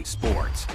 sports.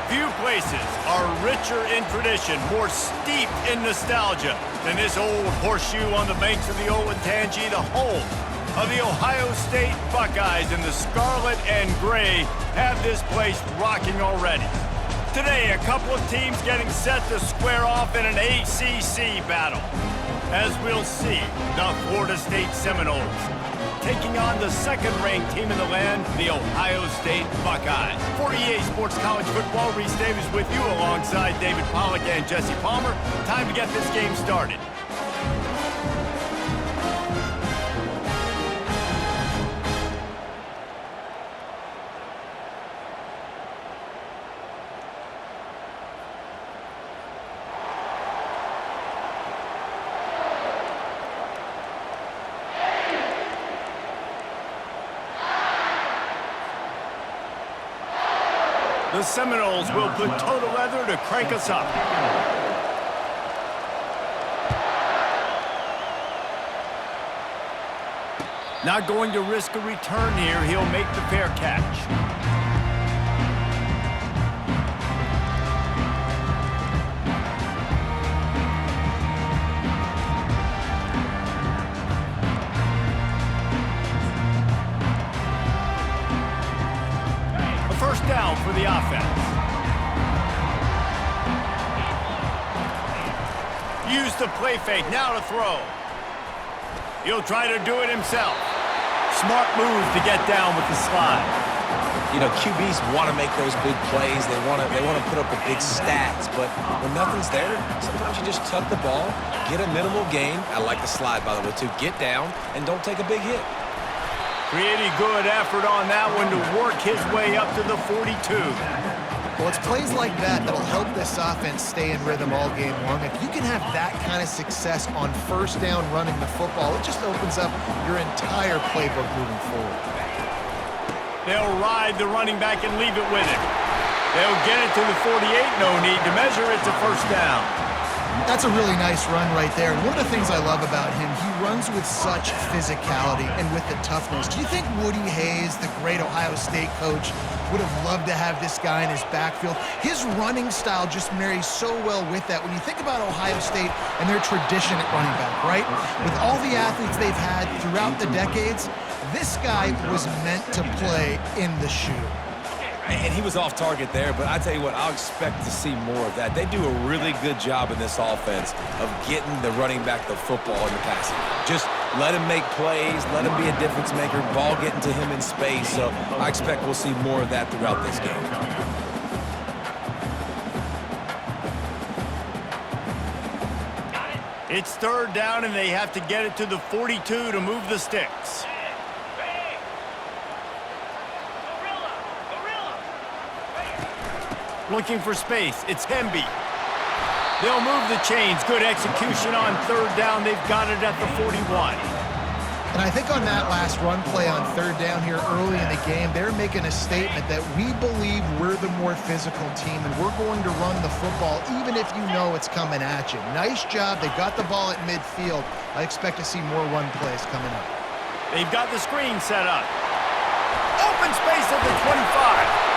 Few places are richer in tradition, more steeped in nostalgia than this old horseshoe on the banks of the Olentangy, the home of the Ohio State Buckeyes, and the scarlet and gray have this place rocking already. Today, a couple of teams getting set to square off in an ACC battle. As we'll see, the Florida State Seminoles taking on the second-ranked team in the land, the Ohio State Buckeyes. For EA Sports College Football, Reese Davis with you alongside David Pollack and Jesse Palmer. Time to get this game started. The Seminoles will put total leather to crank us up. Not going to risk a return here. He'll make the fair catch. First down for the offense. Use the play fake, now to throw. He'll try to do it himself. Smart move to get down with the slide. You know, QBs want to make those big plays. They want to put up the big stats, but when nothing's there, sometimes you just tuck the ball, get a minimal gain. I like the slide, by the way, too. Get down and don't take a big hit. Pretty good effort on that one to work his way up to the 42. Well, it's plays like that that'll help this offense stay in rhythm all game long. If you can have that kind of success on first down running the football, it just opens up your entire playbook moving forward. They'll ride the running back and leave it with him. They'll get it to the 48. No need to measure. It's a first down. That's a really nice run right there. And one of the things I love about him, he runs with such physicality and with the toughness. Do you think Woody Hayes, the great Ohio State coach, would have loved to have this guy in his backfield? His running style just marries so well with that. When you think about Ohio State and their tradition at running back, right? With all the athletes they've had throughout the decades, this guy was meant to play in the shoe. And he was off target there, but I tell you what, I'll expect to see more of that. They do a really good job in this offense of getting the running back the football in the passing. Just let him make plays, let him be a difference maker, ball getting to him in space. So I expect we'll see more of that throughout this game. It's third down, and they have to get it to the 42 to move the sticks. Looking for space. It's Hemby. They'll move the chains. Good execution on third down. They've got it at the 41. And I think on that last run play on third down here early in the game, they're making a statement that we believe we're the more physical team and we're going to run the football even if you know it's coming at you. Nice job. They got the ball at midfield. I expect to see more run plays coming up. They've got the screen set up. Open space at the 25.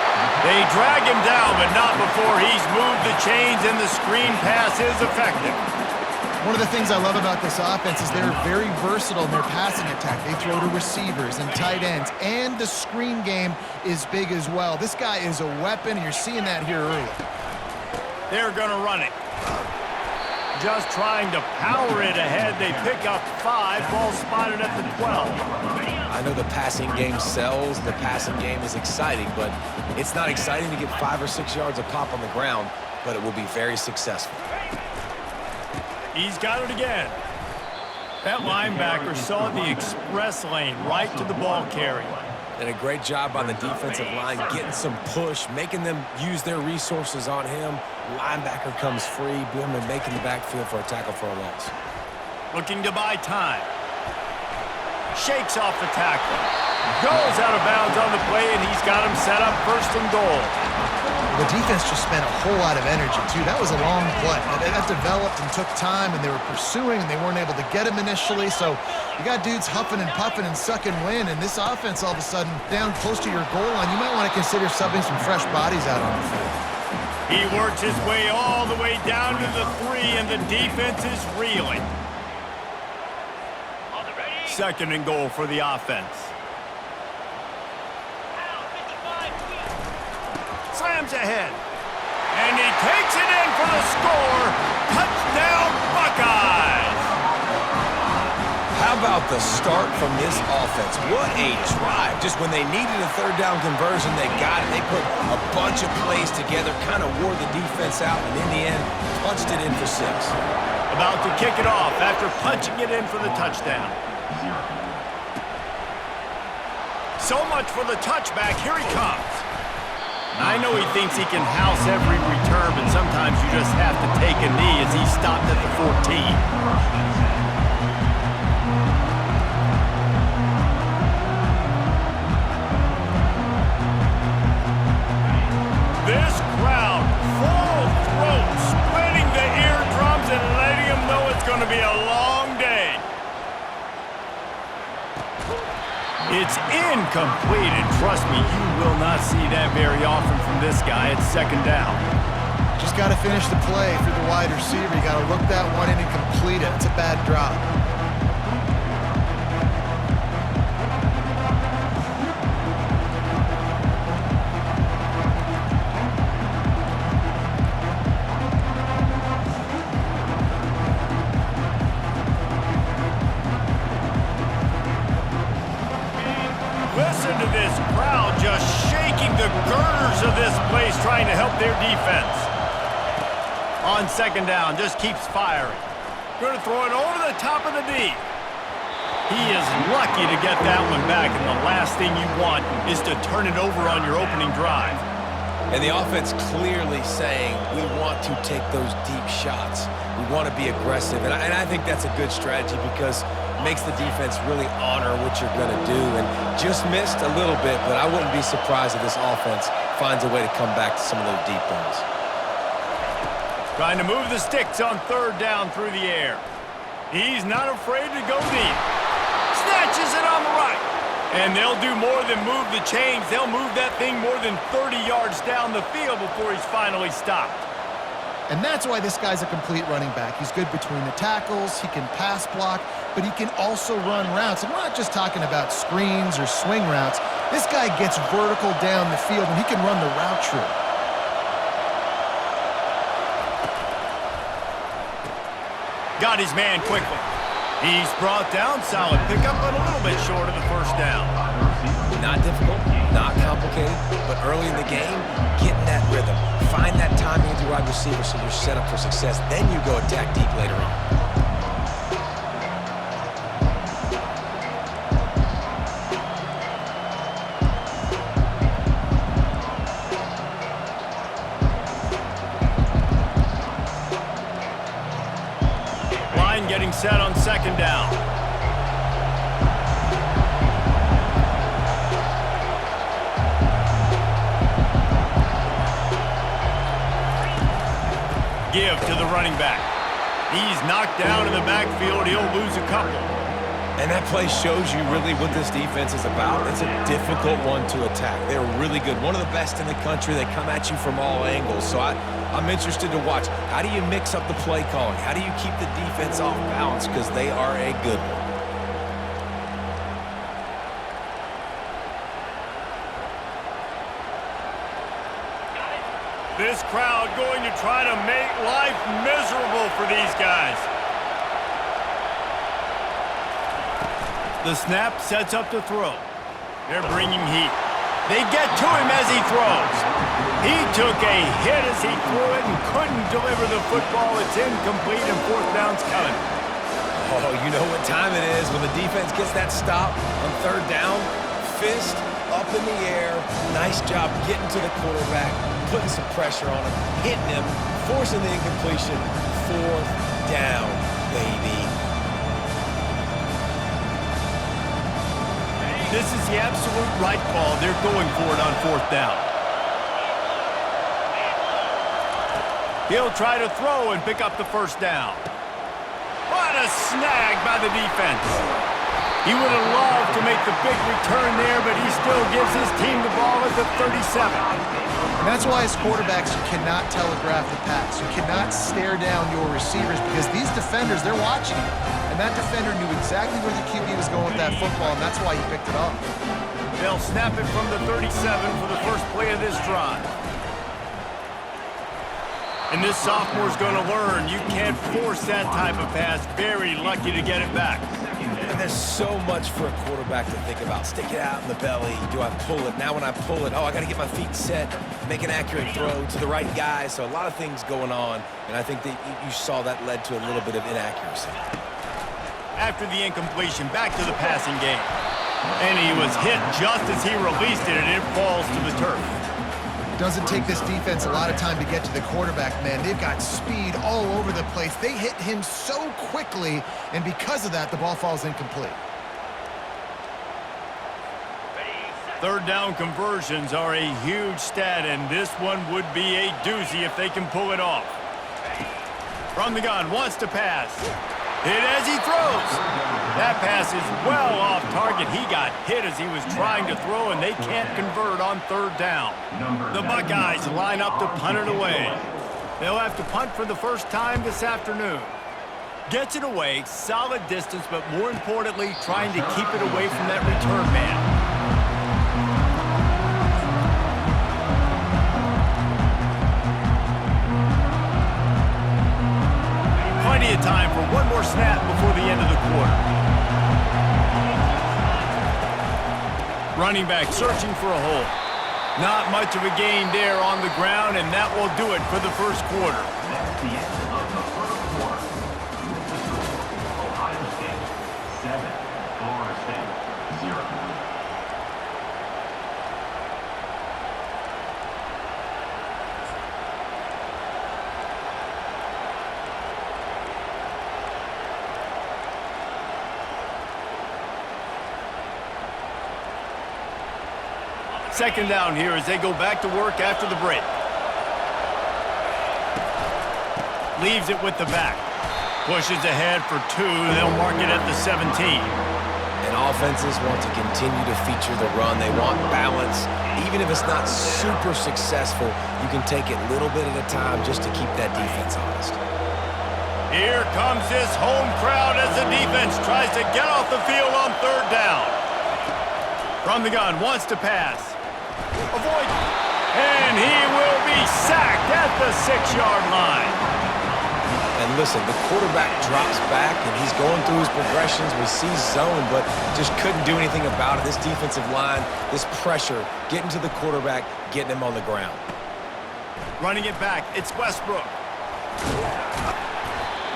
They drag him down, but not before he's moved the chains, and the screen pass is effective. One of the things I love about this offense is they're very versatile in their passing attack. They throw to receivers and tight ends, and the screen game is big as well. This guy is a weapon, and you're seeing that here early. They're going to run it. Just trying to power it ahead. They pick up 5. Ball spotted at the 12. I know the passing game sells, the passing game is exciting, but it's not exciting to get 5 or 6 yards of pop on the ground, but it will be very successful. He's got it again. That linebacker saw the express lane right to the ball carrier. And a great job on the defensive line, getting some push, making them use their resources on him. Linebacker comes free, boom, and making the backfield for a tackle for a loss. Looking to buy time. Shakes off the tackle. Goes out of bounds on the play, and he's got him set up first and goal. The defense just spent a whole lot of energy, too. That was a long play. That developed and took time, and they were pursuing, and they weren't able to get him initially. So you got dudes huffing and puffing and sucking wind, and this offense all of a sudden down close to your goal line. You might want to consider subbing some fresh bodies out on the field. He works his way all the way down to the 3, and the defense is reeling. Second and goal for the offense. Slams ahead. And he takes it in for the score. Touchdown, Buckeyes! How about the start from this offense? What a drive. Just when they needed a third down conversion, they got it. They put a bunch of plays together, kind of wore the defense out, and in the end, punched it in for 6. About to kick it off after punching it in for the touchdown. So much for the touchback. Here he comes. I know he thinks he can house every return, but sometimes you just have to take a knee as he stopped at the 14. This crowd, full throat, splitting the eardrums and letting them know it's going to be a long day. It's incomplete, and trust me, you will not see that very often from this guy. It's second down. Just got to finish the play for the wide receiver. You got to look that one in and complete it. It's a bad drop. Listen to this crowd just shaking the girders of this place, trying to help their defense. On second down, just keeps firing. Going to throw it over the top of the D. He is lucky to get that one back, and the last thing you want is to turn it over on your opening drive. And the offense clearly saying, we want to take those deep shots. We want to be aggressive. And I think that's a good strategy because it makes the defense really honor what you're going to do. And just missed a little bit, but I wouldn't be surprised if this offense finds a way to come back to some of those deep balls. Trying to move the sticks on third down through the air. He's not afraid to go deep. Snatches it on the right. And they'll do more than move the chains. They'll move that thing more than 30 yards down the field before he's finally stopped. And that's why this guy's a complete running back. He's good between the tackles, he can pass block, but he can also run routes. And we're not just talking about screens or swing routes. This guy gets vertical down the field, and he can run the route tree. Got his man quickly. He's brought down, solid pickup, but a little bit short of the first down. Not difficult, not complicated, but early in the game, getting that rhythm. Find that timing with your wide receiver so you're set up for success. Then you go attack deep later on. line getting set on second down. Give to the running back. He's knocked down in the backfield. He'll lose a couple. And that play shows you really what this defense is about. It's a difficult one to attack. They're really good. One of the best in the country. They come at you from all angles. So I'm interested to watch. How do you mix up the play calling? How do you keep the defense off balance? Because they are a good one. This crowd going to try to make life miserable for these guys. The snap sets up to throw. They're bringing heat. They get to him as he throws. He took a hit as he threw it and couldn't deliver the football. It's incomplete and fourth down's coming. Oh, you know what time it is when the defense gets that stop on third down. Fist up in the air. Nice job getting to the quarterback, putting some pressure on him, hitting him, forcing the incompletion. Fourth down, baby. This is the absolute right call. They're going for it on fourth down. He'll try to throw and pick up the first down. What a snag by the defense. He would have loved to make the big return there, but he still gives his team the ball at the 37. And that's why as quarterbacks, you cannot telegraph the pass. You cannot stare down your receivers because these defenders, they're watching you. And that defender knew exactly where the QB was going with that football, and that's why he picked it up. They'll snap it from the 37 for the first play of this drive. And this sophomore's going to learn you can't force that type of pass. Very lucky to get it back. And there's so much for a quarterback to think about. Stick it out in the belly. Do I pull it? Now when I pull it, I got to get my feet set, make an accurate throw to the right guy. So a lot of things going on, and I think that you saw that led to a little bit of inaccuracy. After the incompletion, back to the passing game. And he was hit just as he released it, and it falls to the turf. Doesn't take this defense a lot of time to get to the quarterback, man. They've got speed all over the place. They hit him so quickly, and because of that, the ball falls incomplete. Third down conversions are a huge stat, and this one would be a doozy if they can pull it off. From the gun, wants to pass. Hit as he throws. That pass is well off target. He got hit as he was trying to throw, and they can't convert on third down. The Buckeyes line up to punt it away. They'll have to punt for the first time this afternoon. Gets it away, solid distance, but more importantly, trying to keep it away from that return man. Plenty of time for one more snap before the end of the quarter. Running back searching for a hole. Not much of a gain there on the ground, and that will do it for the first quarter. That's the end of the first quarter. Ohio State 7, Florida State 0. Second down here as they go back to work after the break. Leaves it with the back. Pushes ahead for two. They'll mark it at the 17. And offenses want to continue to feature the run. They want balance. Even if it's not super successful, you can take it little bit at a time just to keep that defense honest. Here comes this home crowd as the defense tries to get off the field on third down. From the gun, wants to pass. Avoid. And he will be sacked at the 6-yard line. And listen, the quarterback drops back, and he's going through his progressions. We see zone, but just couldn't do anything about it. This defensive line, this pressure, getting to the quarterback, getting him on the ground. Running it back, it's Westbrook.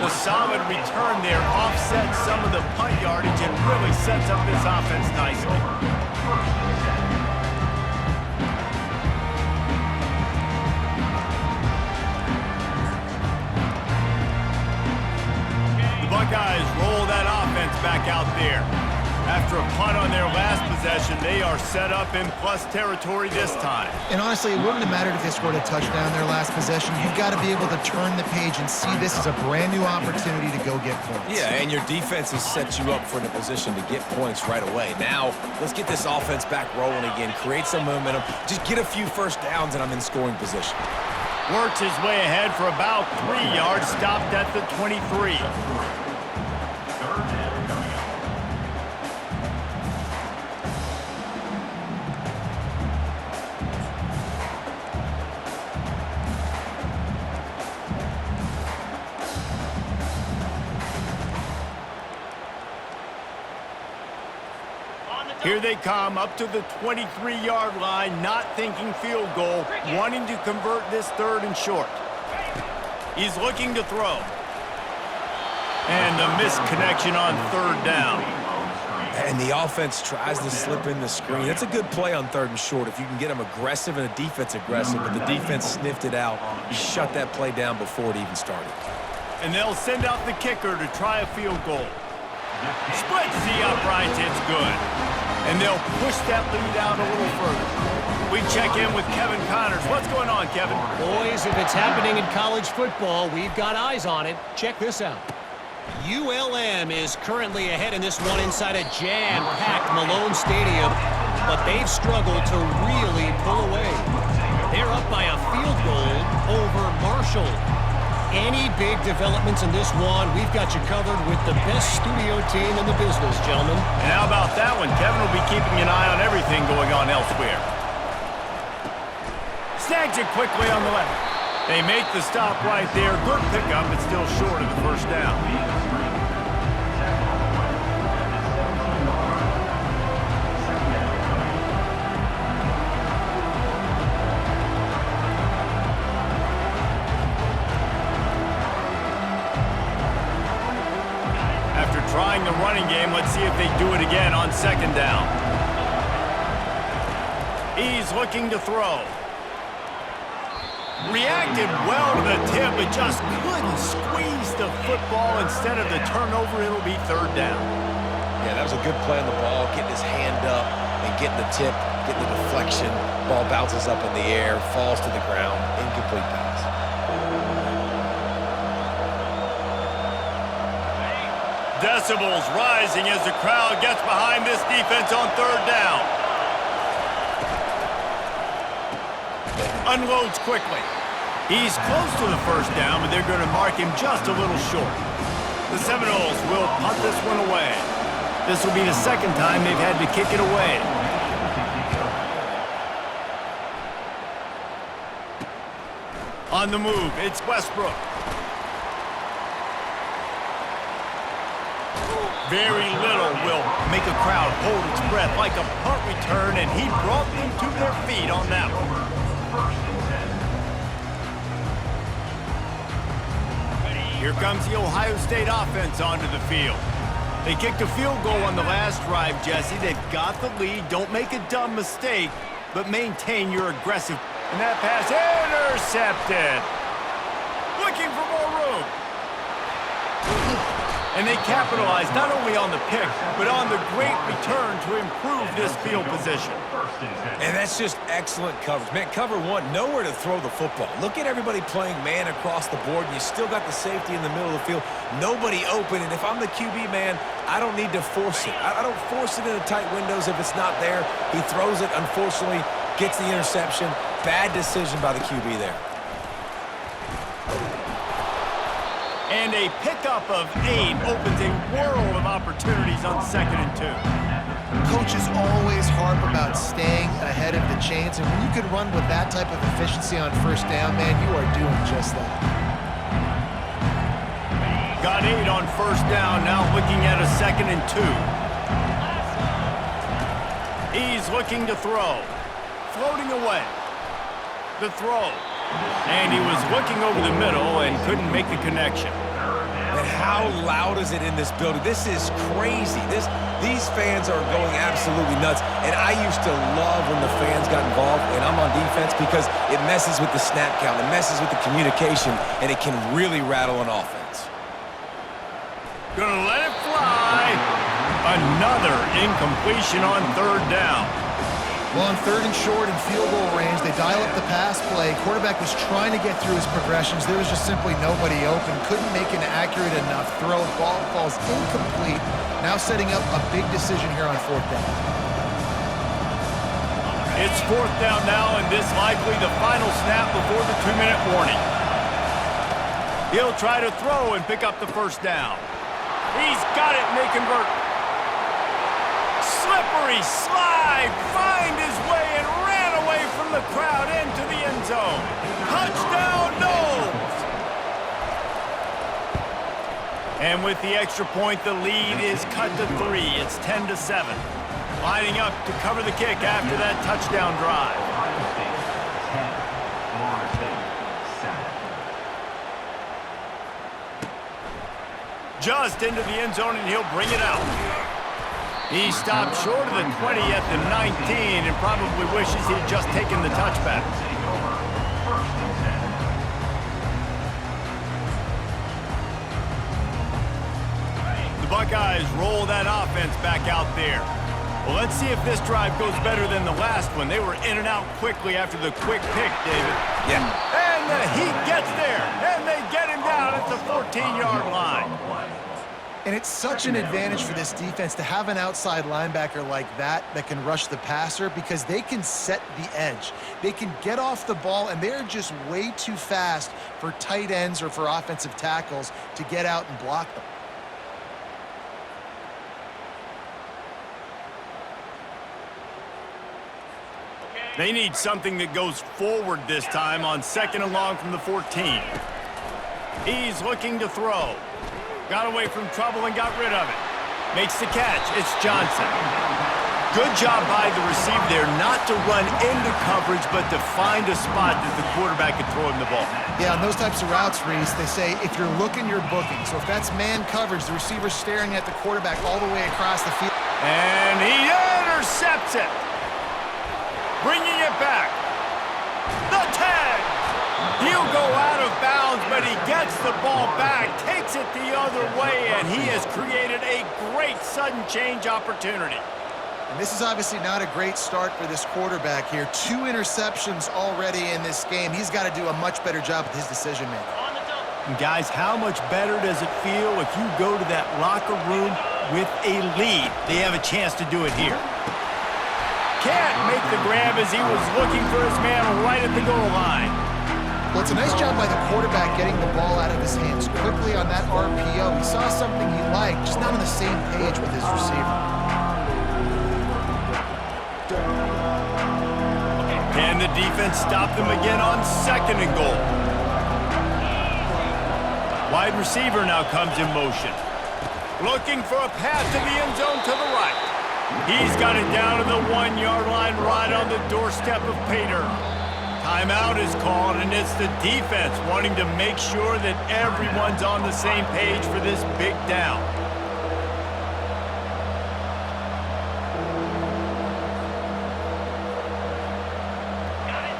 The solid return there offsets some of the punt yardage and really sets up this offense nicely. Buckeyes roll that offense back out there. After a punt on their last possession, they are set up in plus territory this time. And honestly, it wouldn't have mattered if they scored a touchdown their last possession. You've got to be able to turn the page and see this as a brand new opportunity to go get points. Yeah, and your defense has set you up for in a position to get points right away. Now, let's get this offense back rolling again, create some momentum, just get a few first downs, and I'm in scoring position. Works his way ahead for about 3 yards, stopped at the 23. Here they come up to the 23-yard line, not thinking field goal, wanting to convert this 3rd and short. He's looking to throw. And the missed connection on 3rd down. And the offense tries to slip in the screen. It's a good play on 3rd and short if you can get them aggressive and a defense aggressive, but the defense sniffed it out. He shut that play down before it even started. And they'll send out the kicker to try a field goal. Splits the uprights, it's good. And they'll push that lead out a little further. We check in with Kevin Connors. What's going on, Kevin? Boys, if it's happening in college football, we've got eyes on it. Check this out. ULM is currently ahead in this one inside a jam-packed Malone Stadium, but they've struggled to really pull away. They're up by a field goal over Marshall. Any big developments in this one, we've got you covered with the best studio team in the business, gentlemen. And how about that one? Kevin will be keeping an eye on everything going on elsewhere. Snags it quickly on the left. They make the stop right there. Good pickup, but still short of the 1st down. Trying the running game. Let's see if they do it again on 2nd down. He's looking to throw. Reacted well to the tip, but just couldn't squeeze the football. Instead of the turnover, it'll be 3rd down. Yeah, that was a good play on the ball, getting his hand up and getting the tip, getting the deflection. Ball bounces up in the air, falls to the ground, incomplete pass. Decibels rising as the crowd gets behind this defense on 3rd down. Unloads quickly. He's close to the 1st down, but they're going to mark him just a little short. The Seminoles will punt this one away. This will be the 2nd time they've had to kick it away. On the move, it's Westbrook. Very little will make a crowd hold its breath like a punt return, and he brought them to their feet on that one. Here comes the Ohio State offense onto the field. They kicked a field goal on the last drive, Jesse. They've got the lead. Don't make a dumb mistake, but maintain your aggressive. And that pass intercepted. Looking for more room. And they capitalized not only on the pick, but on the great return to improve this field position. And that's just excellent coverage. Man, cover one, nowhere to throw the football. Look at everybody playing man across the board, and you still got the safety in the middle of the field. Nobody open, and if I'm the QB man, I don't need to force it. I don't force it into tight windows if it's not there. He throws it, unfortunately, gets the interception. Bad decision by the QB there. And a pickup of 8 opens a world of opportunities on 2nd and 2. Coaches always harp about staying ahead of the chains, and when you can run with that type of efficiency on 1st down, man, you are doing just that. Got 8 on 1st down, now looking at a 2nd and 2. He's looking to throw. Floating away. The throw. And he was looking over the middle and couldn't make the connection. And how loud is it in this building? This is crazy. These fans are going absolutely nuts. And I used to love when the fans got involved, and I'm on defense, because it messes with the snap count, it messes with the communication, and it can really rattle an offense. Gonna let it fly. Another incompletion on third down. Well, on third and short and field goal range, they dial up the pass play. Quarterback was trying to get through his progressions. There was just simply nobody open. Couldn't make an accurate enough throw. Ball falls incomplete. Now setting up a big decision here on fourth down. It's fourth down now, and this likely the final snap before the 2-minute warning. He'll try to throw and pick up the first down. He's got it, and they convert. Slippery slide, find his way and ran away from the crowd into the end zone. Touchdown, Knowles! And with the extra point, the lead is cut to 3. It's 10-7. Lining up to cover the kick after that touchdown drive. Ohio State 10, Florida State 7. Just into the end zone, and he'll bring it out. He stopped short of the 20 at the 19 and probably wishes he'd just taken the touchback. The Buckeyes roll that offense back out there. Well, let's see if this drive goes better than the last one. They were in and out quickly after the quick pick, David. Yeah. And the Heat gets there, and they get him down at the 14-yard line. And it's such an advantage for this defense to have an outside linebacker like that can rush the passer because they can set the edge. They can get off the ball, and they're just way too fast for tight ends or for offensive tackles to get out and block them. They need something that goes forward this time on 2nd and long from the 14. He's looking to throw. Got away from trouble and got rid of it. Makes the catch. It's Johnson. Good job by the receiver there not to run into coverage, but to find a spot that the quarterback could throw him the ball. Yeah, on those types of routes, Reese, they say if you're looking, you're booking. So if that's man coverage, the receiver's staring at the quarterback all the way across the field. And he intercepts it. Bringing it back. The tag. He'll go out of bounds, but he gets the ball back, takes it the other way, and he has created a great sudden change opportunity. And this is obviously not a great start for this quarterback here. 2 interceptions already in this game. He's got to do a much better job with his decision-making. And guys, how much better does it feel if you go to that locker room with a lead? They have a chance to do it here. Can't make the grab as he was looking for his man right at the goal line. Well, it's a nice job by the quarterback getting the ball out of his hands quickly on that RPO. He saw something he liked, just not on the same page with his receiver. Can the defense stop them again on 2nd and goal? Wide receiver now comes in motion. Looking for a pass to the end zone to the right. He's got it down to the 1-yard line right on the doorstep of Pater. Timeout is called, and it's the defense wanting to make sure that everyone's on the same page for this big down.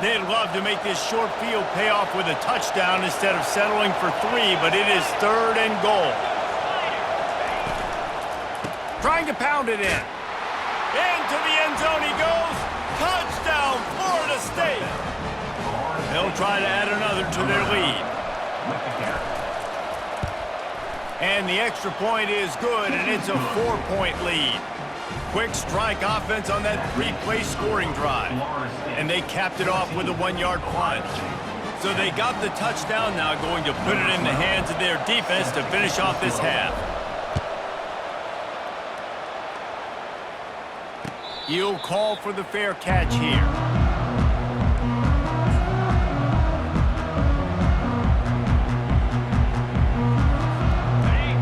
They'd love to make this short field pay off with a touchdown instead of settling for 3, but it is 3rd and goal. Trying to pound it in. Into the end zone he goes. Touchdown, Florida State. They'll try to add another to their lead. And the extra point is good, and it's a 4-point lead. Quick strike offense on that 3-play scoring drive. And they capped it off with a 1-yard plunge. So they got the touchdown now, going to put it in the hands of their defense to finish off this half. He'll call for the fair catch here.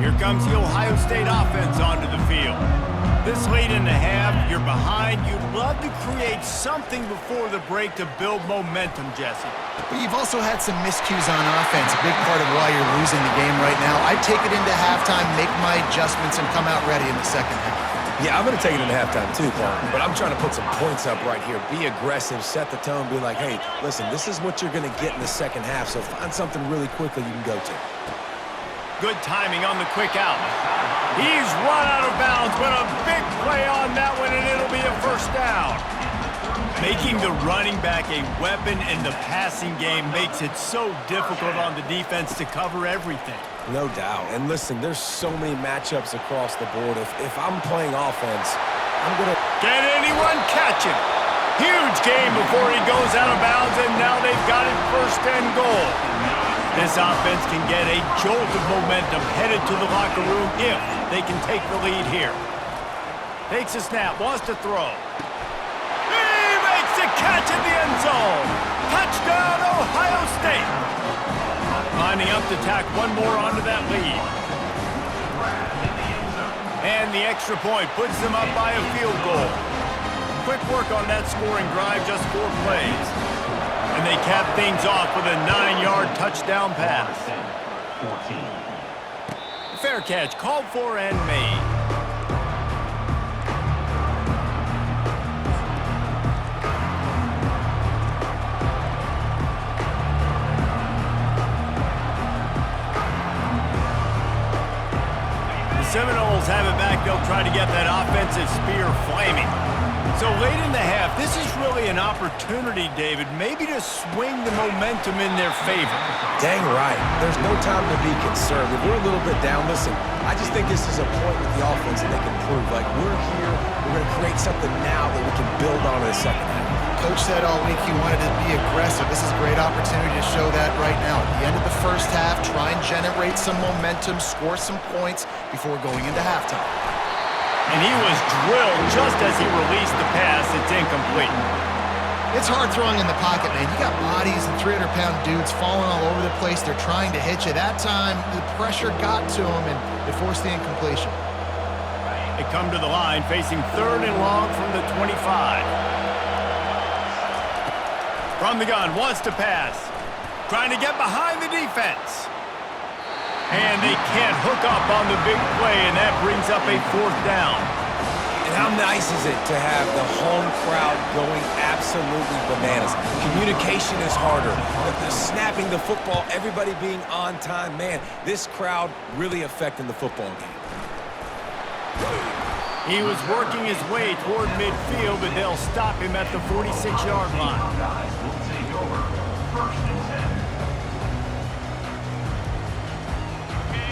Here comes the Ohio State offense onto the field. This late in the half, you're behind. You'd love to create something before the break to build momentum, Jesse. But you've also had some miscues on offense, a big part of why you're losing the game right now. I'd take it into halftime, make my adjustments, and come out ready in the second half. Yeah, I'm going to take it into halftime too, Paul. But I'm trying to put some points up right here. Be aggressive, set the tone, be like, hey, listen, this is what you're going to get in the second half, so find something really quickly you can go to. Good timing on the quick out. He's run out of bounds, but a big play on that one, and it'll be a first down. Making the running back a weapon in the passing game makes it so difficult on the defense to cover everything. No doubt. And listen, there's so many matchups across the board. If I'm playing offense, I'm going to... Can anyone catch him? Huge game before he goes out of bounds, and now they've got it first and goal. This offense can get a jolt of momentum headed to the locker room if they can take the lead here. Takes a snap, wants to throw. He makes a catch in the end zone. Touchdown, Ohio State. Lining up to tack one more onto that lead. And the extra point puts them up by a field goal. Quick work on that scoring drive, just 4 plays. And they cap things off with a 9-yard touchdown pass. 14. Fair catch, called for and made. The Seminoles have it back. They'll try to get that offensive spear flaming. So late in the half, this is really an opportunity, David, maybe to swing the momentum in their favor. Dang right. There's no time to be concerned. If we're a little bit down, listen, I just think this is a point with the offense that they can prove. Like, we're here, we're going to create something now that we can build on in the second half. Coach said all week he wanted to be aggressive. This is a great opportunity to show that right now. At the end of the first half, try and generate some momentum, score some points before going into halftime. And he was drilled just as he released the pass. It's incomplete. It's hard throwing in the pocket, man. You got bodies and 300-pound dudes falling all over the place. They're trying to hit you. That time, the pressure got to him, and it forced the incompletion. They come to the line, facing 3rd and long from the 25. From the gun, wants to pass. Trying to get behind the defense. And they can't hook up on the big play, and that brings up a 4th down. And how nice is it to have the home crowd going absolutely bananas? Communication is harder. The snapping the football, everybody being on time. Man, this crowd really affecting the football game. He was working his way toward midfield, but they'll stop him at the 46-yard line. Guys will take over. 1st and 10.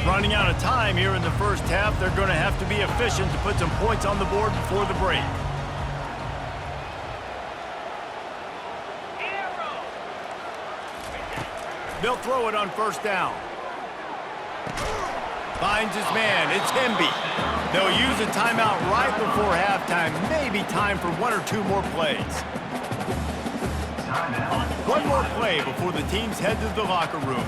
Running out of time here in the first half, they're going to have to be efficient to put some points on the board before the break. They'll throw it on 1st down. Finds his man. It's Hemby. They'll use a timeout right before halftime. Maybe time for 1 or 2 more plays. Timeout. 1 more play before the teams head to the locker rooms.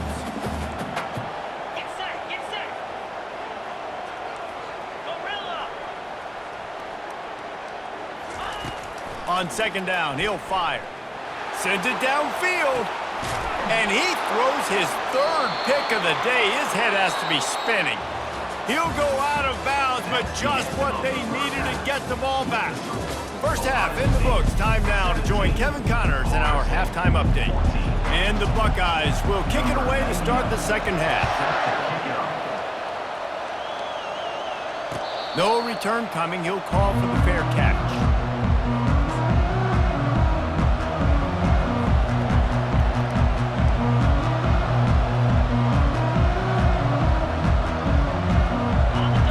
On 2nd down, he'll fire. Sends it downfield. And he throws his 3rd pick of the day. His head has to be spinning. He'll go out of bounds, but just what they needed to get the ball back. First half in the books. Time now to join Kevin Connors in our halftime update. And the Buckeyes will kick it away to start the second half. No return coming. He'll call for the fair catch.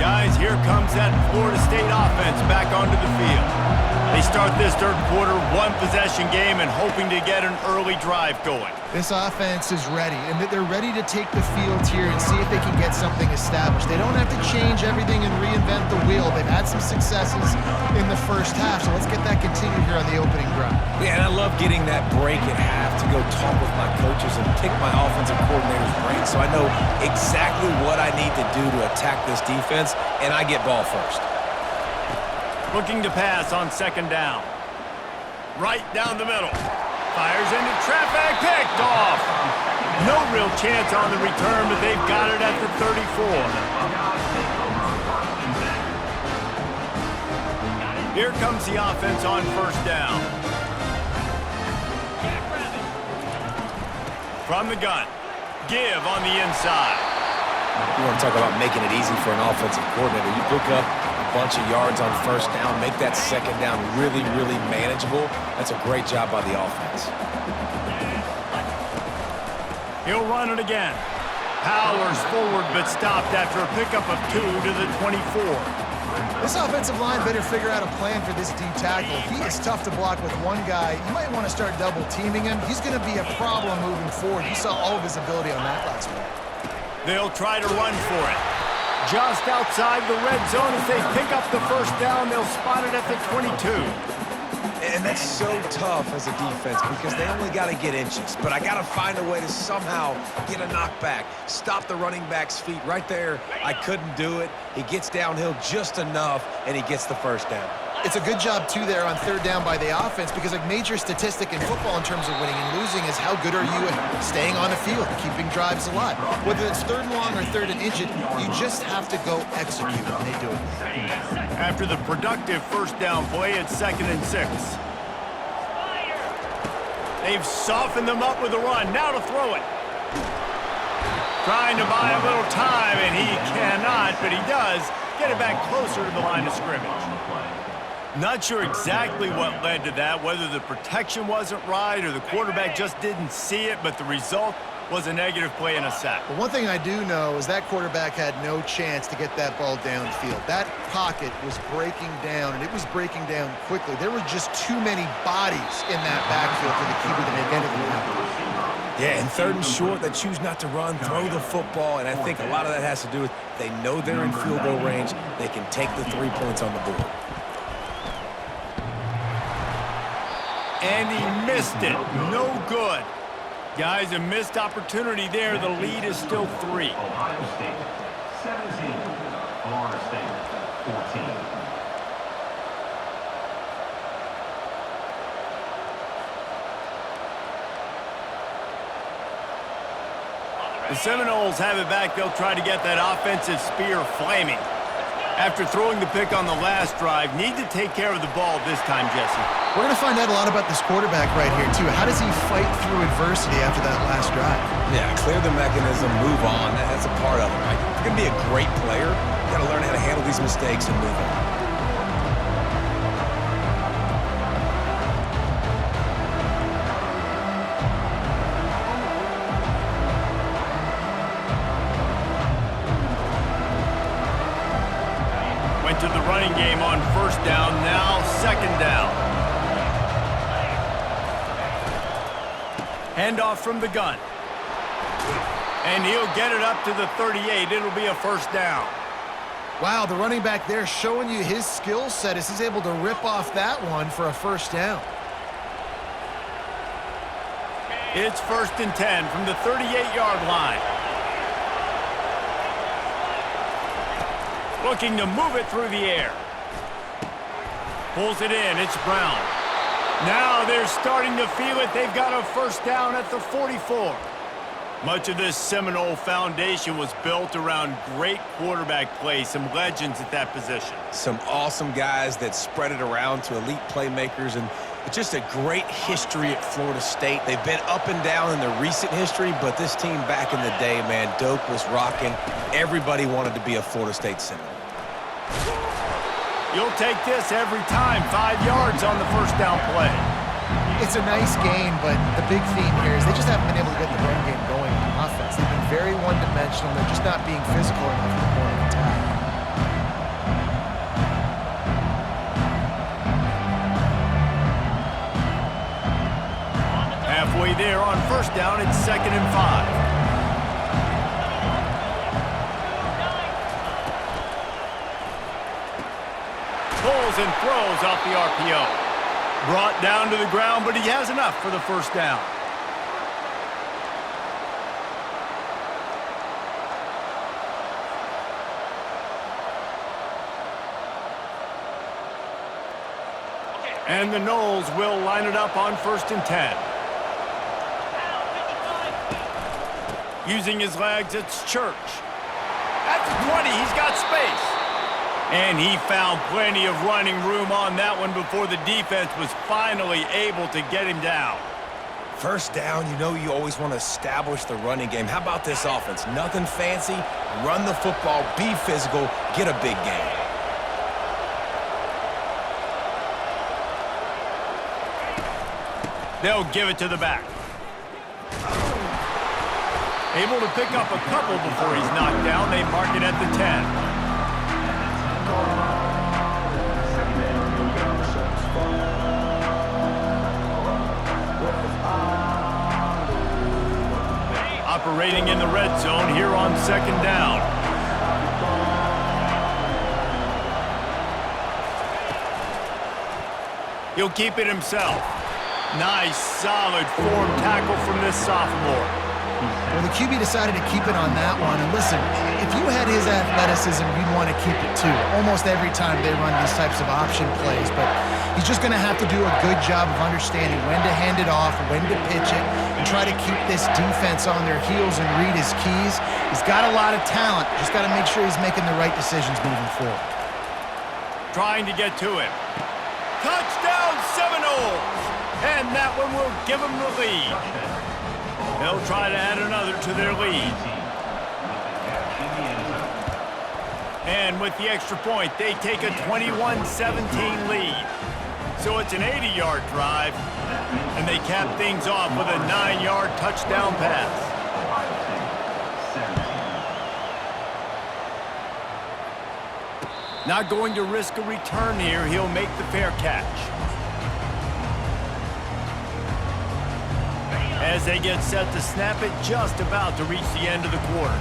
Guys, here comes that Florida State offense back onto the field. They start this 3rd quarter 1-possession game and hoping to get an early drive going. This offense is ready, and they're ready to take the field here and see if they can get something established. They don't have to change everything and reinvent the wheel. They've had some successes in the first half, so let's get that continued here on the opening drive. Yeah, and I love getting that break at half to go talk with my coaches and pick my offensive coordinator's brain so I know exactly what I need to do to attack this defense, and I get ball first. Looking to pass on 2nd down. Right down the middle. Fires into traffic, picked off. No real chance on the return, but they've got it at the 34. Here comes the offense on 1st down. From the gun. Give on the inside. You want to talk about making it easy for an offensive coordinator. You pick up a bunch of yards on first down, make that second down really, really manageable. That's a great job by the offense. He'll run it again. Powers forward, but stopped after a pickup of 2 to the 24. This offensive line better figure out a plan for this D tackle. He is tough to block with one guy. You might want to start double teaming him. He's going to be a problem moving forward. You saw all of his ability on that last play. They'll try to run for it. Just outside the red zone as they pick up the first down. They'll spot it at the 22. And that's so tough as a defense because they only got to get inches. But I got to find a way to somehow get a knockback, stop the running back's feet. Right there, I couldn't do it. He gets downhill just enough, and he gets the first down. It's a good job, too, there on third down by the offense because a major statistic in football in terms of winning and losing is how good are you at staying on the field, keeping drives alive. Whether it's third and long or third and inches, you just have to go execute, and they do it. After the productive first down play, it's 2nd and 6. They've softened them up with a run. Now to throw it. Trying to buy a little time, and he cannot, but he does get it back closer to the line of scrimmage. Not sure exactly what led to that, whether the protection wasn't right or the quarterback just didn't see it, but the result was a negative play and a sack. But one thing I do know is that quarterback had no chance to get that ball downfield. That pocket was breaking down, and it was breaking down quickly. There were just too many bodies in that backfield for the QB to make anything happen. Yeah, and 3rd and short, they choose not to run, throw the football, and I think a lot of that has to do with they know they're in field goal range. They can take the 3 points on the board. And he missed it. No good. Guys, a missed opportunity there. The lead is still 3. Ohio State 17, Florida State 14. The Seminoles have it back. They'll try to get that offensive spear flaming. After throwing the pick on the last drive, need to take care of the ball this time, Jesse. We're going to find out a lot about this quarterback right here, too. How does he fight through adversity after that last drive? Yeah, clear the mechanism, move on. That's a part of it, right? If you're going to be a great player, you got to learn how to handle these mistakes and move on. To the running game on first down, now 2nd down. Handoff from the gun. And he'll get it up to the 38. It'll be a first down. Wow, the running back there showing you his skill set as he's able to rip off that one for a first down. It's 1st and 10 from the 38-yard line. Looking to move it through the air. Pulls it in. It's Brown. Now they're starting to feel it. They've got a first down at the 44. Much of this Seminole foundation was built around great quarterback play, some legends at that position. Some awesome guys that spread it around to elite playmakers, and just a great history at Florida State. They've been up and down in their recent history, but this team back in the day, man, Doak was rocking. Everybody wanted to be a Florida State Seminole. You'll take this every time. 5 yards on the first down play. It's a nice game, but the big theme here is they just haven't been able to get the run game going on offense. They've been very one-dimensional. They're just not being physical enough at the point of attack. Halfway there on first down, it's 2nd and 5. Pulls and throws off the RPO. Brought down to the ground, but he has enough for the first down. And the Noles will line it up on 1st and 10. Using his legs, it's Church. At the 20, he's got space. And he found plenty of running room on that one before the defense was finally able to get him down. First down, you know you always want to establish the running game. How about this offense? Nothing fancy. Run the football, be physical, get a big gain. They'll give it to the back. Able to pick up a couple before he's knocked down. They mark it at the 10. Operating in the red zone here on second down. He'll keep it himself. Nice, solid form tackle from this sophomore. Well, the QB decided to keep it on that one. And listen, if you had his athleticism, you'd want to keep it too. Almost every time they run these types of option plays. But he's just going to have to do a good job of understanding when to hand it off, when to pitch it, and try to keep this defense on their heels and read his keys. He's got a lot of talent. Just got to make sure he's making the right decisions moving forward. Trying to get to him. Touchdown Seminoles! And that one will give them the lead. They'll try to add another to their lead. And with the extra point, they take a 21-17 lead. So it's an 80-yard drive, and they cap things off with a 9-yard touchdown pass. Not going to risk a return here. He'll make the fair catch. As they get set to snap it, just about to reach the end of the quarter.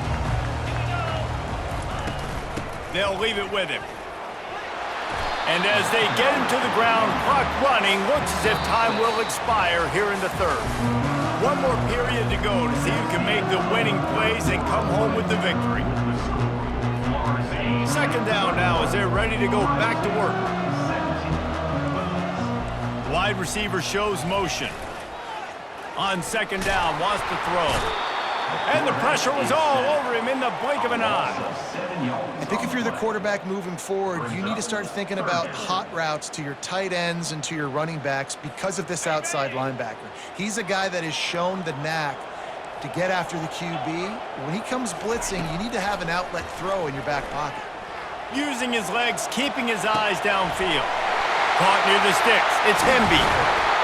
They'll leave it with him. And as they get him to the ground, clock running, looks as if time will expire here in the third. One more period to go to see who can make the winning plays and come home with the victory. Second down now as they're ready to go back to work. Wide receiver shows motion. On second down, wants to throw. And the pressure was all over him in the blink of an eye. I think if you're the quarterback moving forward, you need to start thinking about hot routes to your tight ends and to your running backs because of this outside linebacker. He's a guy that has shown the knack to get after the QB. When he comes blitzing, you need to have an outlet throw in your back pocket. Using his legs, keeping his eyes downfield. Caught near the sticks. It's Hemby.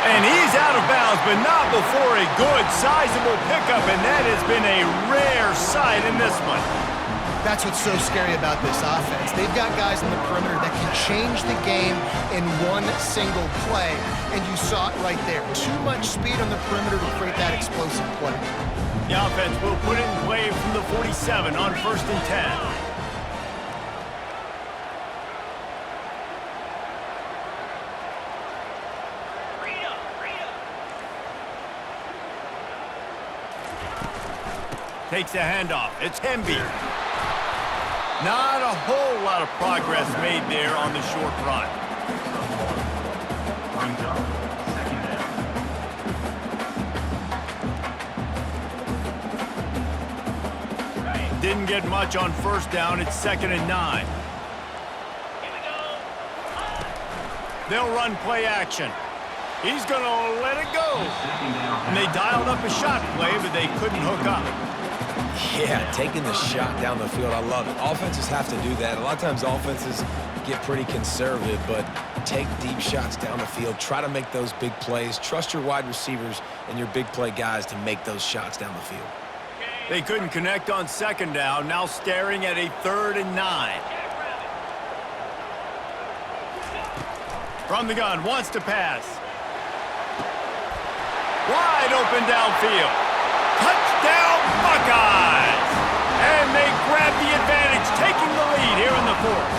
And he's out of bounds, but not before a good, sizable pickup, and that has been a rare sight in this one. That's what's so scary about this offense. They've got guys in the perimeter that can change the game in one single play, and you saw it right there. Too much speed on the perimeter to create that explosive play. The offense will put it in play from the 47 on 1st and 10. Takes the handoff. It's Hemby. Not a whole lot of progress made there on the short run. Didn't get much on first down. It's 2nd and 9. They'll run play action. He's going to let it go. And they dialed up a shot play, but they couldn't hook up. Yeah, taking the shot down the field, I love it. Offenses have to do that. A lot of times offenses get pretty conservative, but take deep shots down the field. Try to make those big plays. Trust your wide receivers and your big play guys to make those shots down the field. They couldn't connect on second down, now staring at a 3rd and 9. From the gun, wants to pass. Wide open downfield. Touchdown, Buckeyes! And they grab the advantage, taking the lead here in the 4th.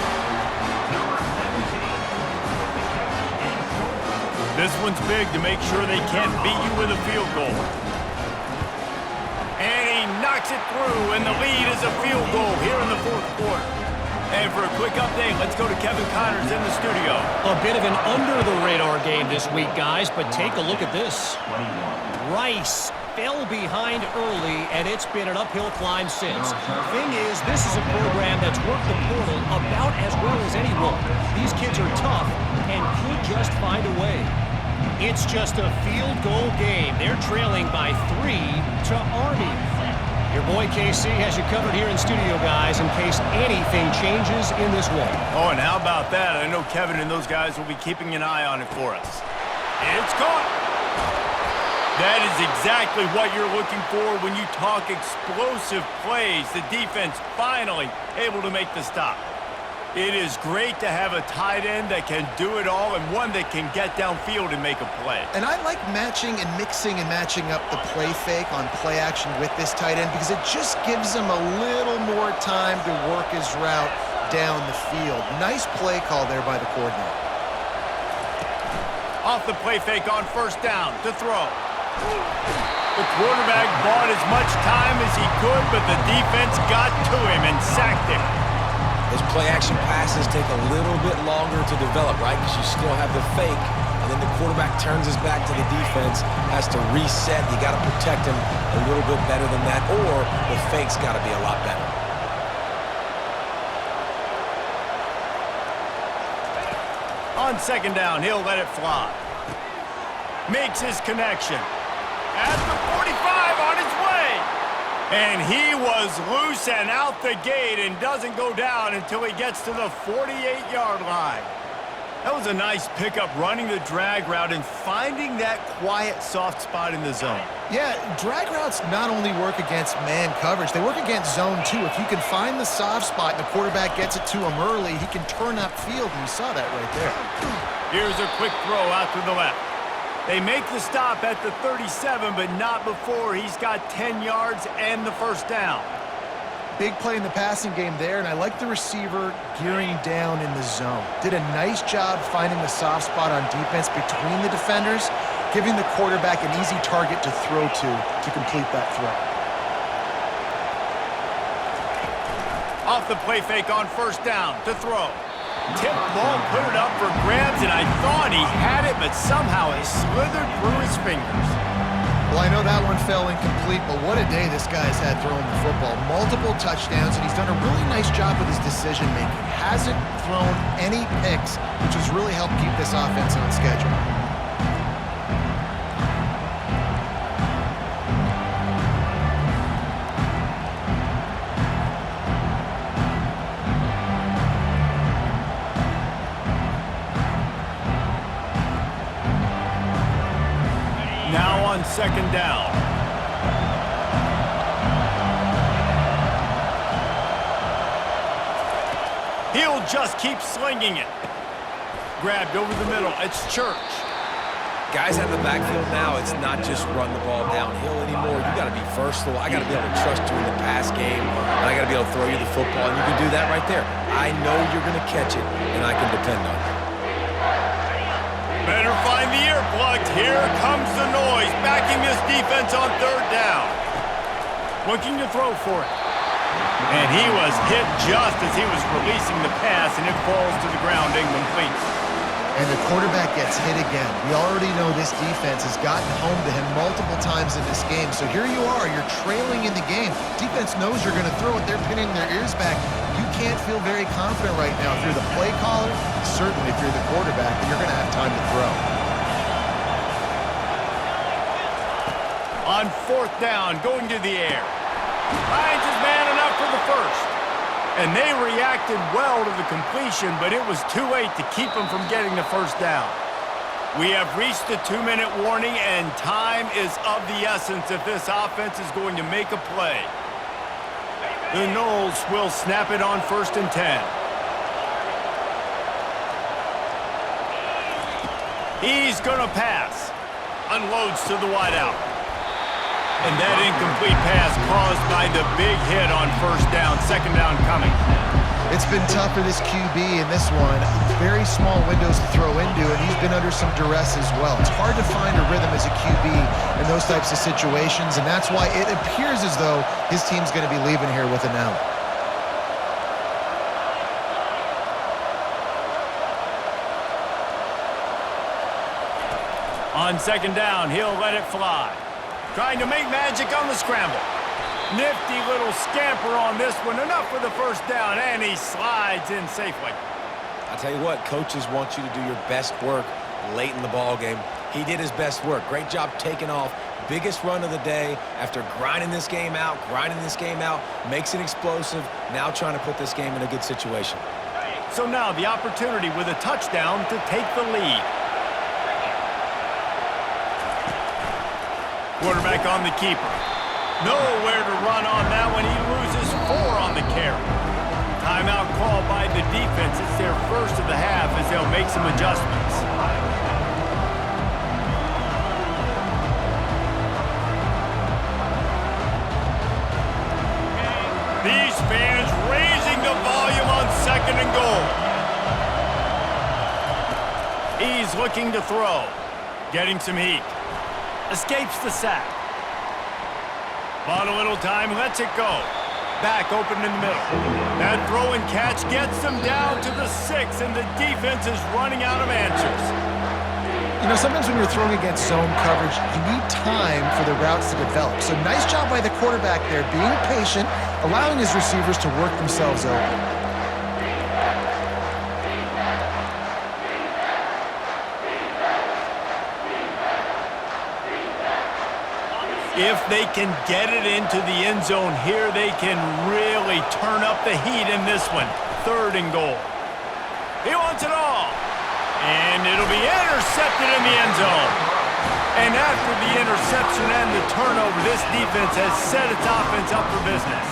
This one's big to make sure they can't beat you with a field goal. And he knocks it through, and the lead is a field goal here in the 4th quarter. And for a quick update, let's go to Kevin Connors in the studio. A bit of an under-the-radar game this week, guys, but take a look at this. Rice fell behind early, and it's been an uphill climb since. Thing is, this is a program that's worked the portal about as well as anyone. These kids are tough and could just find a way. It's just a field goal game. They're trailing by 3 to Army. Your boy KC has you covered here in studio, guys, in case anything changes in this one. Oh, and how about that? I know Kevin and those guys will be keeping an eye on it for us. It's caught. That is exactly what you're looking for when you talk explosive plays. The defense finally able to make the stop. It is great to have a tight end that can do it all and one that can get downfield and make a play. And I like matching and mixing and matching up the play fake on play action with this tight end because it just gives him a little more time to work his route down the field. Nice play call there by the coordinator. Off the play fake on first down to throw. The quarterback bought as much time as he could, but the defense got to him and sacked him. Those play-action passes take a little bit longer to develop, right? Because you still have the fake, and then the quarterback turns his back to the defense, has to reset. You got to protect him a little bit better than that, or the fake's got to be a lot better. On second down, he'll let it fly. Makes his connection. At the 45 on his way. And he was loose and out the gate and doesn't go down until he gets to the 48-yard line. That was a nice pickup, running the drag route and finding that quiet, soft spot in the zone. Yeah, drag routes not only work against man coverage, they work against zone too. If you can find the soft spot and the quarterback gets it to him early, he can turn upfield, and you saw that right there. Here's a quick throw out to the left. They make the stop at the 37, but not before he's got 10 yards and the first down. Big play in the passing game there, and I like the receiver gearing down in the zone. Did a nice job finding the soft spot on defense between the defenders, giving the quarterback an easy target to throw to complete that throw. Off the play fake on first down to throw. Tip ball, put it up for grabs, and I thought he had it, but somehow it slithered through his fingers. Well, I know that one fell incomplete, but what a day this guy's had throwing the football. Multiple touchdowns, and he's done a really nice job with his decision-making. Hasn't thrown any picks, which has really helped keep this offense on schedule. Now on second down. He'll just keep slinging it. Grabbed over the middle. It's Church. Guys out of the backfield now, it's not just run the ball downhill anymore. You got to be versatile. I got to be able to trust you in the pass game, and I got to be able to throw you the football, and you can do that right there. I know you're going to catch it, and I can depend on you. Better find the earplugs. Here comes the noise, backing this defense on third down. Looking to throw for it. And he was hit just as he was releasing the pass, and it falls to the ground incomplete. And the quarterback gets hit again. We already know this defense has gotten home to him multiple times in this game. So here you are, you're trailing in the game. Defense knows you're going to throw it. They're pinning their ears back. You can't feel very confident right now. If you're the play caller, certainly if you're the quarterback, then you're going to have time to throw. On fourth down, going to the air. Finds his man enough for the first. And they reacted well to the completion, but it was too late to keep them from getting the first down. We have reached the 2-minute warning, and time is of the essence if this offense is going to make a play. The Noles will snap it on first and 10. He's going to pass. Unloads to the wideout. And that incomplete pass caused by the big hit on first down. Second down coming. It's been tough for this QB in this one. Very small windows to throw into, and he's been under some duress as well. It's hard to find a rhythm as a QB in those types of situations, and that's why it appears as though his team's going to be leaving here with an out. On second down, he'll let it fly. Trying to make magic on the scramble. Nifty little scamper on this one. Enough for the first down, and he slides in safely. I tell you what, coaches want you to do your best work late in the ball game. He did his best work. Great job taking off. Biggest run of the day after grinding this game out, makes it explosive, now trying to put this game in a good situation. So now the opportunity with a touchdown to take the lead. Quarterback on the keeper. Nowhere to run on that one. He loses 4 on the carry. Timeout called by the defense. It's their first of the half as they'll make some adjustments. These fans raising the volume on 2nd and goal. He's looking to throw. Getting some heat. Escapes the sack. Bought a little time, lets it go. Back open in the middle. That throw and catch gets them down to the 6, and the defense is running out of answers. You know, sometimes when you're throwing against zone coverage, you need time for the routes to develop. So nice job by the quarterback there, being patient, allowing his receivers to work themselves open. If they can get it into the end zone here, they can really turn up the heat in this one. 3rd and goal. He wants it all. And it'll be intercepted in the end zone. And after the interception and the turnover, this defense has set its offense up for business.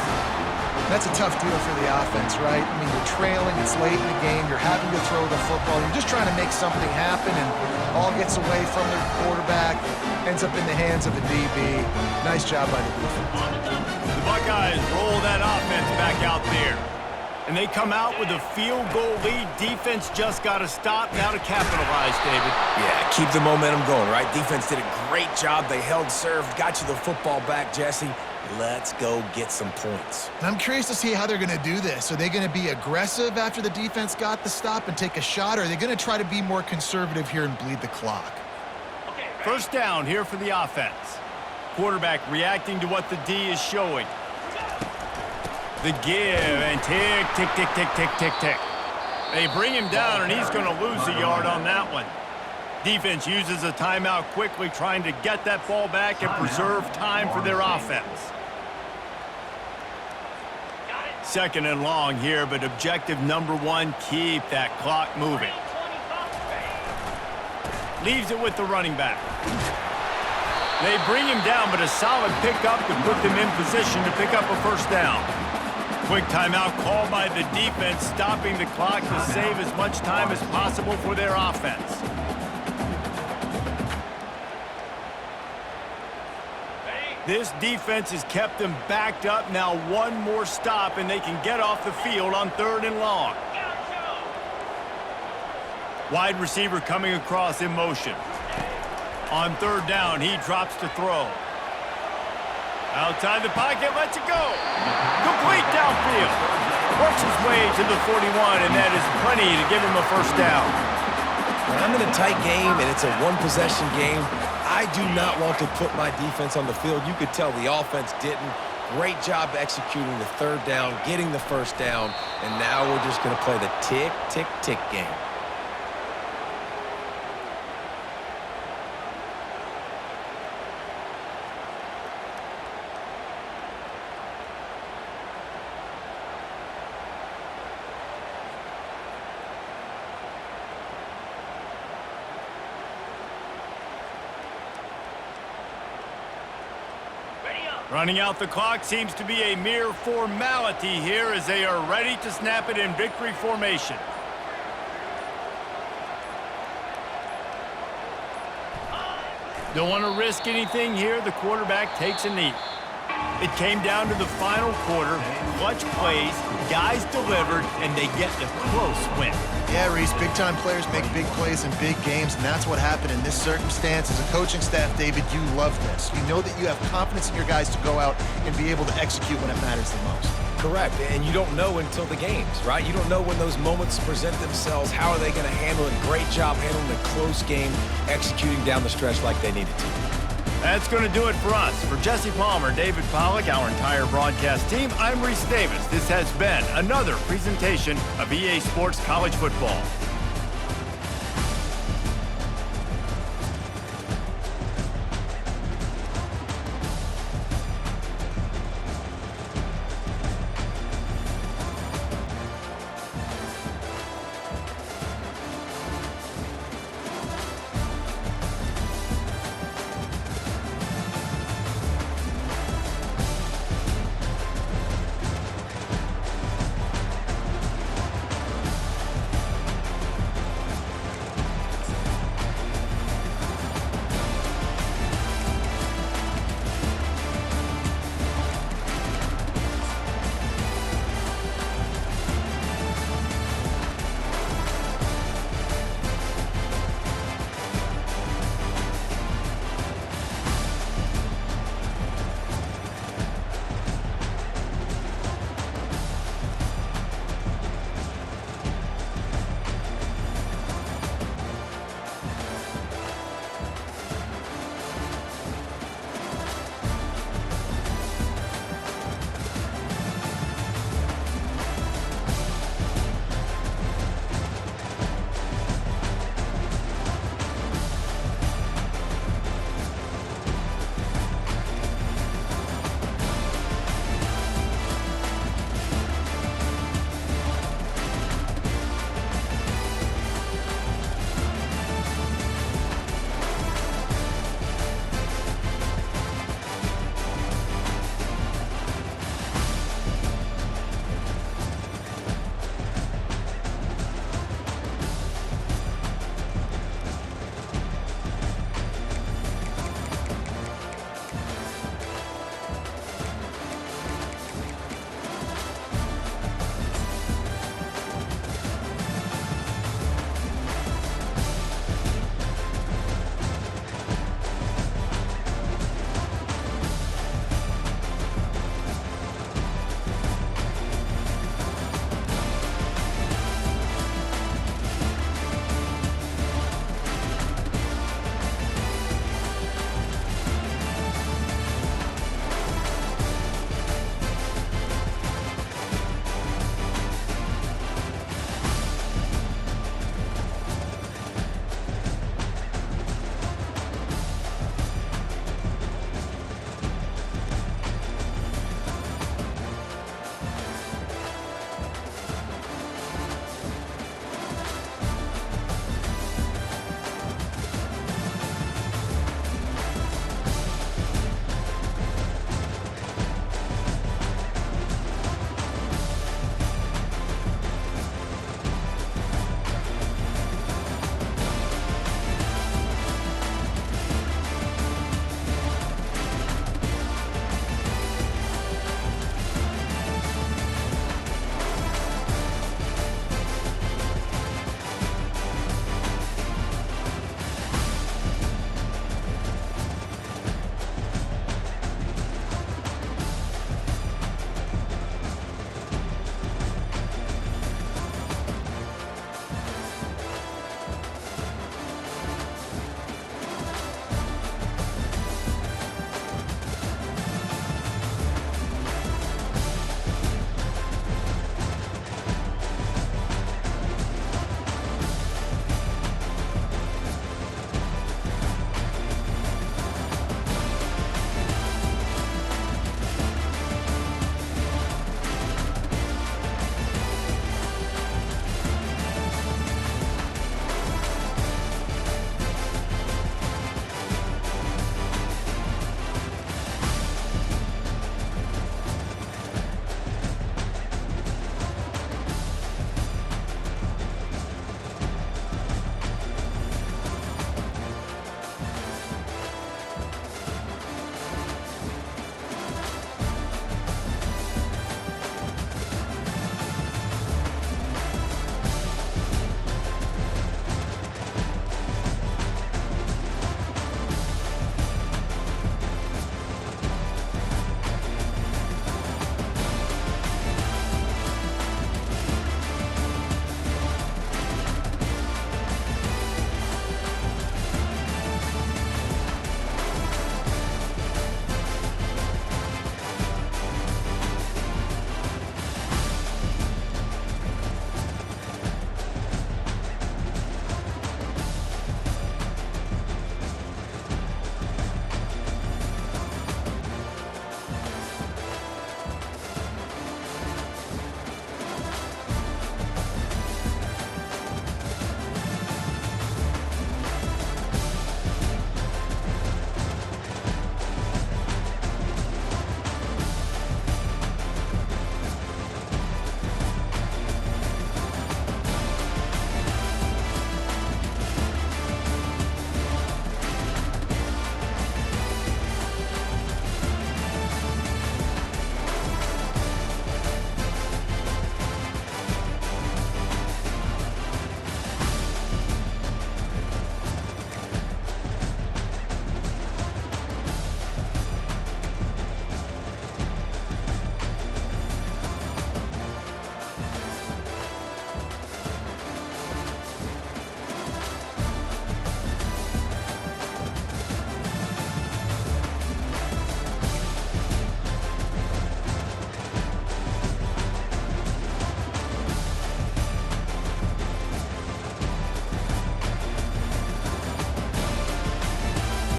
That's a tough deal for the offense, right? I mean, you're trailing, it's late in the game, you're having to throw the football, you're just trying to make something happen, and all gets away from the quarterback, ends up in the hands of the DB. Nice job by the defense. The Buckeyes roll that offense back out there. And they come out with a field goal lead. Defense just got to stop now to capitalize, David. Yeah, keep the momentum going, right? Defense did a great job. They held serve, got you the football back, Jesse. Let's go get some points. I'm curious to see how they're going to do this. Are they going to be aggressive after the defense got the stop and take a shot, or are they going to try to be more conservative here and bleed the clock? First down here for the offense. Quarterback reacting to what the D is showing. The give, and tick, tick, tick, tick, tick, tick, tick. They bring him down, and he's going to lose a yard on that one. Defense uses a timeout quickly, trying to get that ball back and preserve time for their offense. 2nd and long here, but objective number 1, keep that clock moving. Leaves it with the running back. They bring him down, but a solid pickup to put them in position to pick up a first down. Quick timeout called by the defense, stopping the clock to save as much time as possible for their offense. This defense has kept them backed up. Now one more stop, and they can get off the field on 3rd and long. Wide receiver coming across in motion. On 3rd down, he drops to throw. Outside the pocket, lets it go. Complete downfield. Works his way to the 41, and that is plenty to give him a first down. When I'm in a tight game and it's a one-possession game, I do not want to put my defense on the field. You could tell the offense didn't. Great job executing the 3rd down, getting the first down, and now we're just going to play the tick, tick, tick game. Running out the clock seems to be a mere formality here as they are ready to snap it in victory formation. Don't want to risk anything here. The quarterback takes a knee. It came down to the final quarter. Clutch plays, guys delivered, and they get the close win. Yeah, Reese, big-time players make big plays in big games, and that's what happened in this circumstance. As a coaching staff, David, you love this. You know that you have confidence in your guys to go out and be able to execute when it matters the most. Correct, and you don't know until the games, right? You don't know when those moments present themselves. How are they going to handle it? Great job handling a close game, executing down the stretch like they needed to. That's going to do it for us. For Jesse Palmer, David Pollack, our entire broadcast team, I'm Reese Davis. This has been another presentation of EA Sports College Football.